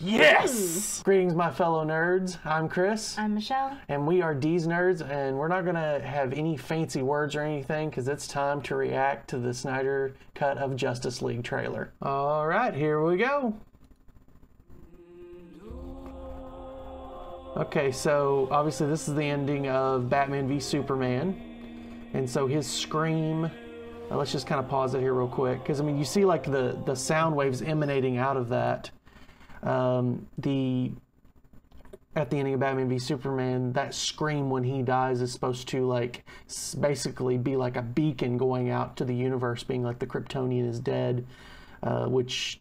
Yes! Greetings, my fellow nerds. I'm Chris. I'm Michelle. And we are D's Nerds, and we're not going to have any fancy words or anything because it's time to react to the Snyder Cut of Josstice League trailer. All right, here we go. Okay, so obviously this is the ending of Batman v Superman. And so his scream, let's just kind of pause it here real quick. Because, I mean, you see like the sound waves emanating out of that. At the ending of Batman v Superman, that scream when he dies is supposed to like basically be like a beacon going out to the universe, being like the Kryptonian is dead, which,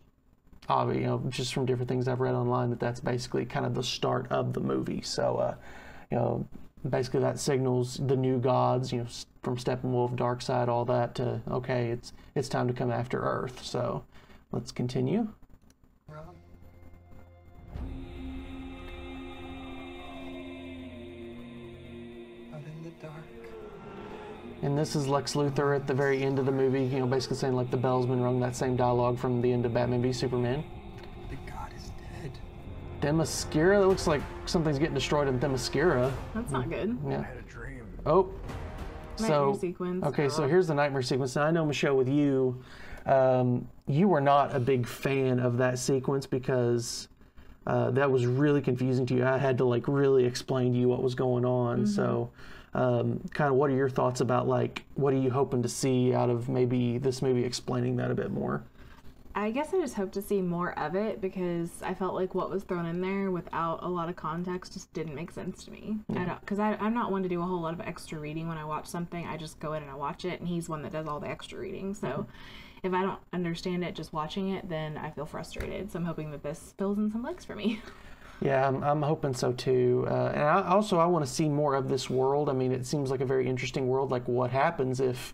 you know, just from different things I've read online, that's basically kind of the start of the movie. So, you know, basically that signals the new gods, you know, from Steppenwolf, Darkseid, all that to, okay, it's time to come after Earth. So let's continue. And this is Lex Luthor at the very end of the movie, you know, basically saying like the bell's been rung, that same dialogue from the end of Batman v Superman. The god is dead. Themyscira? It looks like something's getting destroyed in Themyscira. That's not good. Yeah. I had a dream. Oh. Nightmare sequence. Okay, so here's the nightmare sequence. Now I know, Michelle, with you, you were not a big fan of that sequence because that was really confusing to you. I had to like really explain to you what was going on. So kind of what are your thoughts about, like, what are you hoping to see out of maybe this movie explaining that a bit more? I guess I just hope to see more of it because I felt like what was thrown in there without a lot of context just didn't make sense to me. Yeah. Because I'm not one to do a whole lot of extra reading when I watch something. I just go in and I watch it, and he's one that does all the extra reading. So if I don't understand it just watching it, then I feel frustrated. So I'm hoping that this fills in some legs for me. Yeah, I'm hoping so too. And I want to see more of this world. I mean, it seems like a very interesting world. Like, what happens if,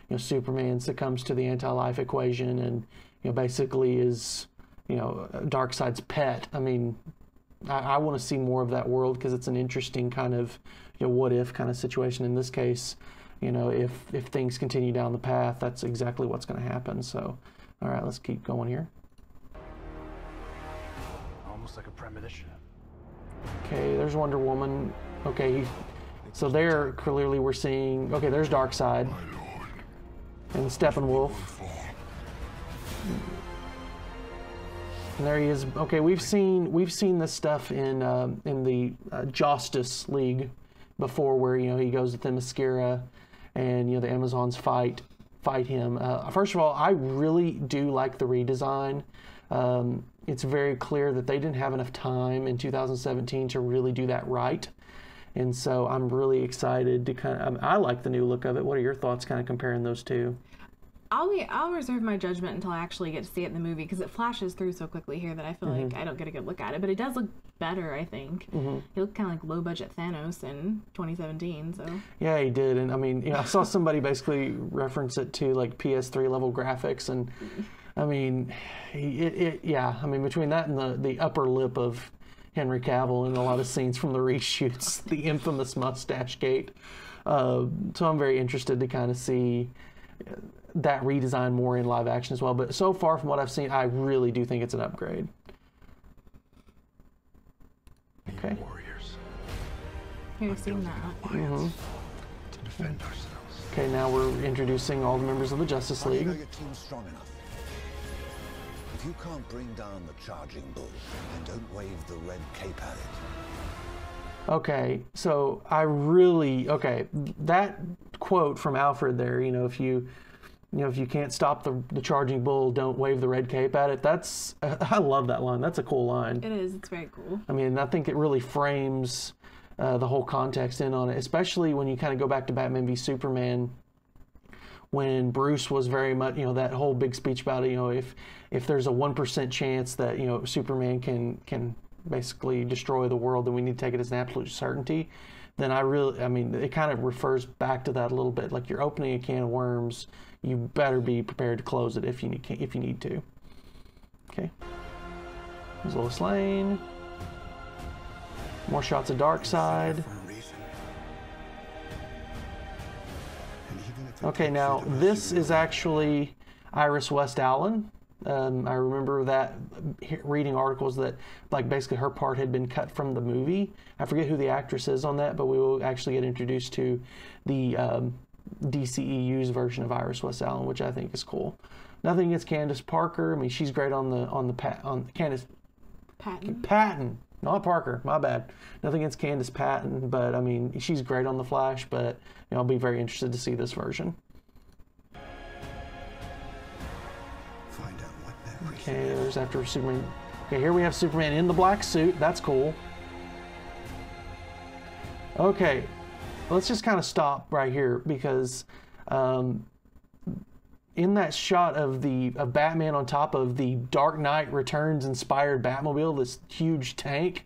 you know, Superman succumbs to the anti-life equation and, you know, basically is, you know, Darkseid's pet. I mean, I want to see more of that world because it's an interesting kind of, you know, what if kind of situation. In this case, you know, if things continue down the path, that's exactly what's going to happen. So, all right, let's keep going here. Almost like a premonition. Okay, there's Wonder Woman. Okay, so there clearly we're seeing. Okay, there's Darkseid and Steppenwolf. And there he is. Okay, we've seen this stuff in the Josstice League before, where, you know, he goes to Themyscira, and, you know, the Amazons fight him. First of all, I really do like the redesign. It's very clear that they didn't have enough time in 2017 to really do that right. And so I'm really excited to kind of, I like the new look of it. What are your thoughts kind of comparing those two? I'll reserve my judgment until I actually get to see it in the movie because it flashes through so quickly here that I feel like I don't get a good look at it. But it does look better, I think. He looked kind of like low-budget Thanos in 2017, so... Yeah, he did. And, I mean, you know, I saw somebody basically reference it to, like, PS3 level graphics, and... I mean, yeah. I mean, between that and the upper lip of Henry Cavill and a lot of scenes from the reshoots, the infamous mustache gate. So I'm very interested to kind of see that redesign more in live action as well. But so far from what I've seen, I really do think it's an upgrade. Okay. Warriors. You've seen that. To defend ourselves. Okay, now we're introducing all the members of the Josstice League. Your team's strong enough. If you can't bring down the charging bull, then don't wave the red cape at it. Okay, so that quote from Alfred there, you know, if you can't stop the charging bull, don't wave the red cape at it. I love that line. That's a cool line. It is. It's very cool. I mean, I think it really frames the whole context in on it, especially when you kind of go back to Batman v Superman, when Bruce was very much, you know, that whole big speech about it, you know, if there's a 1% chance that, you know, Superman can basically destroy the world, then we need to take it as an absolute certainty. Then I mean, it kind of refers back to that a little bit. Like, you're opening a can of worms, you better be prepared to close it if you need to. Okay. There's Lois Lane. More shots of Darkseid. Okay, now this is actually Iris West Allen. I remember that reading articles that like basically her part had been cut from the movie. I forget who the actress is on that, but we will actually get introduced to the DCEU's version of Iris West Allen, which I think is cool. Nothing against Candace Parker. I mean, she's great on Candace Patton, not Parker. My bad. Nothing against Candace Patton, but I mean, she's great on the Flash. But I'll be very interested to see this version. Find out what that Okay, there's after Superman. Okay, here we have Superman in the black suit. That's cool. Okay, let's just kind of stop right here because in that shot of Batman on top of the Dark Knight Returns inspired Batmobile, this huge tank.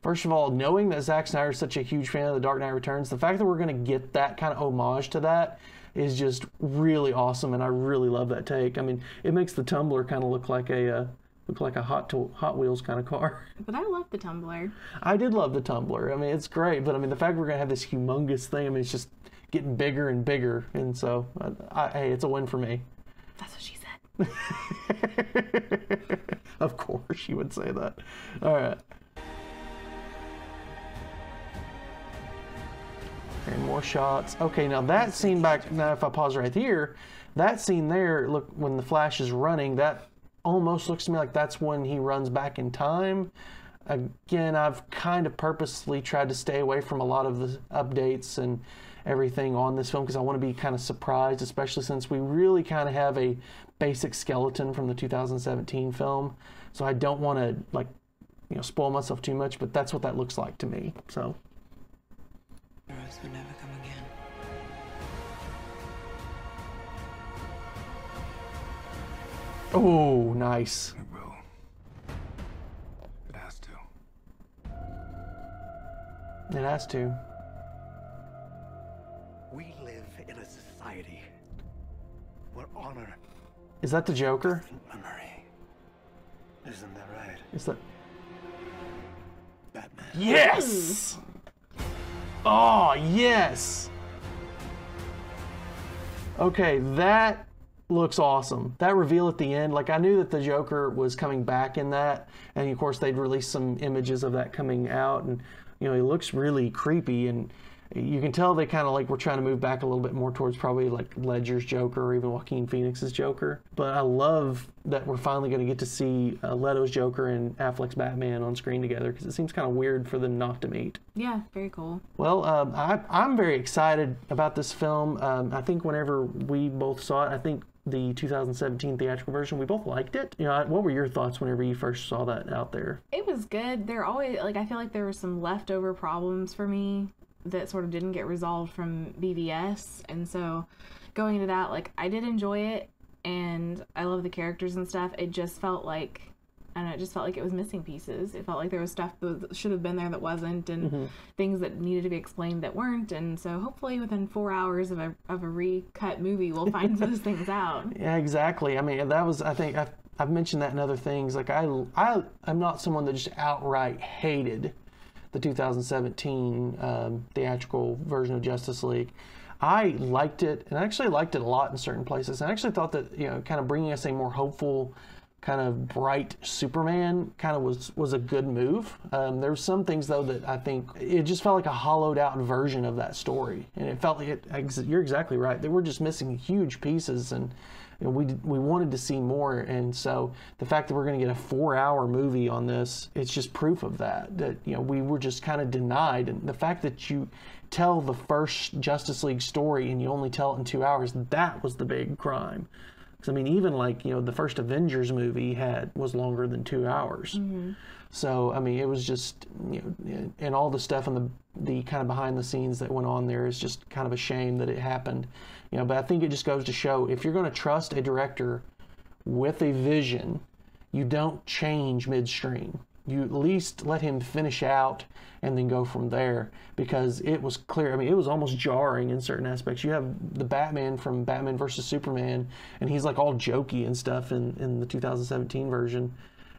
First of all, knowing that Zack Snyder is such a huge fan of the Dark Knight Returns, the fact that we're going to get that kind of homage to that is just really awesome, and I really love that take. I mean, it makes the Tumbler kind of look like a Hot Wheels kind of car. But I love the Tumbler. I did love the Tumbler. I mean, it's great, but I mean, the fact we're going to have this humongous thing, I mean, it's just getting bigger and bigger, and so, hey, it's a win for me. That's what she said. Of course she would say that. All right. Okay, more shots. Okay, now that scene back, now if I pause right here, that scene there, look, when the Flash is running, that almost looks to me like that's when he runs back in time. Again, I've kind of purposely tried to stay away from a lot of the updates and everything on this film because I want to be kind of surprised, especially since we really kind of have a basic skeleton from the 2017 film. So I don't want to, like, spoil myself too much, but that's what that looks like to me. So. Heroes will never come again. Oh, nice. It will. It has to. It has to. We live in a society where honor Is that the Joker? isn't memory. Isn't that right, Is that? Batman? Yes! Oh, yes! Okay, that looks awesome. That reveal at the end, like I knew that the Joker was coming back in that, and of course they'd released some images of that coming out, and he looks really creepy, and you can tell they kind of like were trying to move back a little bit more towards probably like Ledger's Joker or even Joaquin Phoenix's Joker. But I love that we're finally going to get to see Leto's Joker and Affleck's Batman on screen together because it seems kind of weird for them not to meet. Yeah, very cool. Well, I'm very excited about this film. I think whenever we both saw it, I think the 2017 theatrical version, we both liked it. What were your thoughts whenever you first saw that out there? It was good. There always, like, I feel like there were some leftover problems for me that sort of didn't get resolved from BVS, and so going into that, like, I did enjoy it, and I love the characters and stuff. It just felt like, I don't know, it just felt like it was missing pieces. It felt like there was stuff that should have been there that wasn't, and things that needed to be explained that weren't, and so hopefully within 4 hours of a recut movie, we'll find those things out. Yeah, exactly. I mean, that was, I think, I've mentioned that in other things. Like, I'm not someone that just outright hated the 2017 theatrical version of Justice League. I liked it, and I actually liked it a lot in certain places. I actually thought that, kind of bringing us a more hopeful, kind of bright Superman kind of was a good move. There were some things, though, that I think it just felt like a hollowed out version of that story. And it felt like you're exactly right. They were just missing huge pieces, and we wanted to see more. And so the fact that we're going to get a 4-hour movie on this, it's just proof of that we were just kind of denied. And the fact that you tell the first Justice League story and you only tell it in 2 hours, that was the big crime. Because I mean, even like the first Avengers movie was longer than 2 hours. So I mean, it was just and all the stuff and the kind of behind the scenes that went on there is just kind of a shame that it happened. But I think it just goes to show, if you're going to trust a director with a vision, you don't change midstream. You at least let him finish out and then go from there, because it was clear. I mean, it was almost jarring in certain aspects. You have the Batman from Batman versus Superman, and he's like all jokey and stuff in the 2017 version.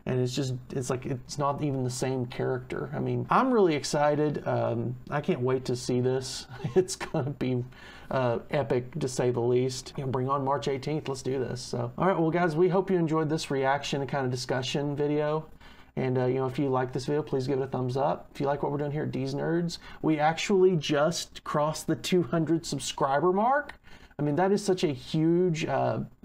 and it's like it's not even the same character. I mean, I'm really excited. I can't wait to see this. It's gonna be epic, to say the least. Bring on March 18th. Let's do this. So, all right, well, guys, we hope you enjoyed this reaction and kind of discussion video. And, if you like this video, please give it a thumbs up. If you like what we're doing here at D's Nerds, we actually just crossed the 200 subscriber mark. I mean, that is such a huge,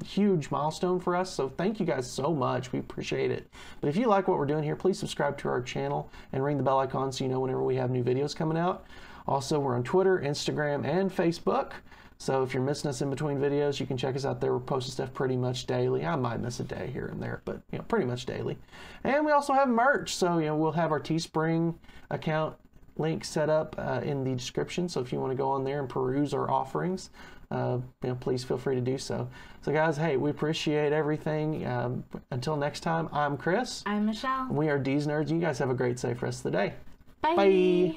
huge milestone for us. So thank you guys so much. We appreciate it. But if you like what we're doing here, please subscribe to our channel and ring the bell icon so you know whenever we have new videos coming out. Also, we're on Twitter, Instagram, and Facebook. So if you're missing us in between videos, you can check us out there. We're posting stuff pretty much daily. I might miss a day here and there, but pretty much daily. And we also have merch. So we'll have our Teespring account link set up in the description. So if you want to go on there and peruse our offerings, please feel free to do so. So guys, hey, we appreciate everything. Until next time, I'm Chris. I'm Michelle. We are D's Nerds. You guys have a great, safe rest of the day. Bye. Bye.